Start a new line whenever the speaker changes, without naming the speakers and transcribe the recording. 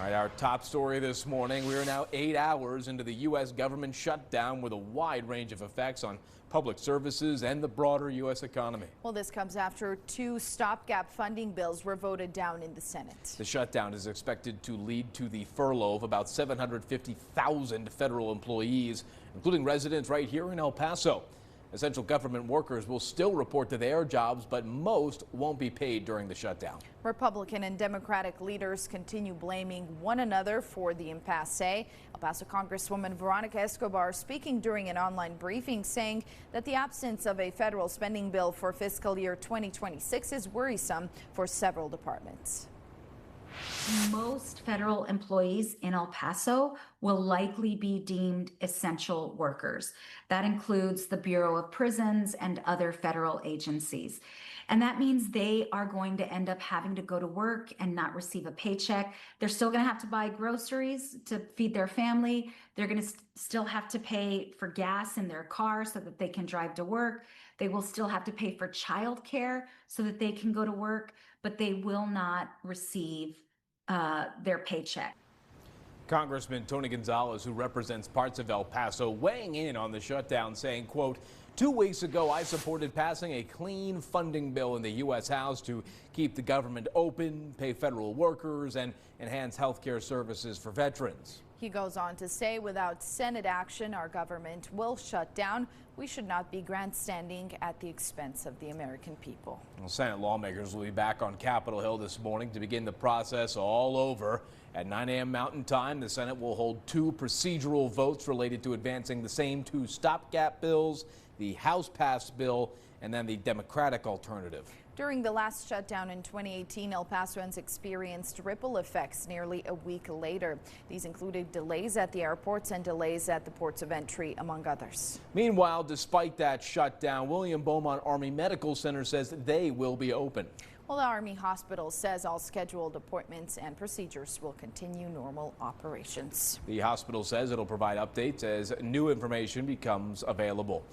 All right, our top story this morning. We are now 8 hours into the U.S. government shutdown with a wide range of effects on public services and the broader U.S. economy.
Well, this comes after two stopgap funding bills were voted down in the Senate. The
shutdown is expected to lead to the furlough of about 750,000 federal employees, including residents right here in El Paso. Essential government workers will still report to their jobs, but most won't be paid during the shutdown.
Republican and Democratic leaders continue blaming one another for the impasse. El Paso Congresswoman Veronica Escobar speaking during an online briefing, saying that the absence of a federal spending bill for fiscal year 2026 is worrisome for several departments.
Most federal employees in El Paso will likely be deemed essential workers. That includes the Bureau of Prisons and other federal agencies. And that means they are going to end up having to go to work and not receive a paycheck. They're still going to have to buy groceries to feed their family. They're going to still have to pay for gas in their car so that they can drive to work. They will still have to pay for childcare so that they can go to work, but they will not receive their paycheck.
Congressman Tony Gonzalez, who represents parts of El Paso, weighing in on the shutdown, saying, quote, 2 weeks ago, I supported passing a clean funding bill in the U.S. House to keep the government open, pay federal workers, and enhance health care services for veterans.
He goes on to say, without Senate action, our government will shut down. We should not be grandstanding at the expense of the American people.
Well, Senate lawmakers will be back on Capitol Hill this morning to begin the process all over. At 9 a.m. Mountain Time, the Senate will hold two procedural votes related to advancing the same two stopgap bills, the House-passed bill, and then the Democratic alternative.
During the last shutdown in 2018, El Pasoans experienced ripple effects nearly a week later. These included delays at the airports and delays at the ports of entry, among others.
Meanwhile, despite that shutdown, William Beaumont Army Medical Center says they will be open.
Well, the Army Hospital says all scheduled appointments and procedures will continue normal operations.
The hospital says it'll provide updates as new information becomes available.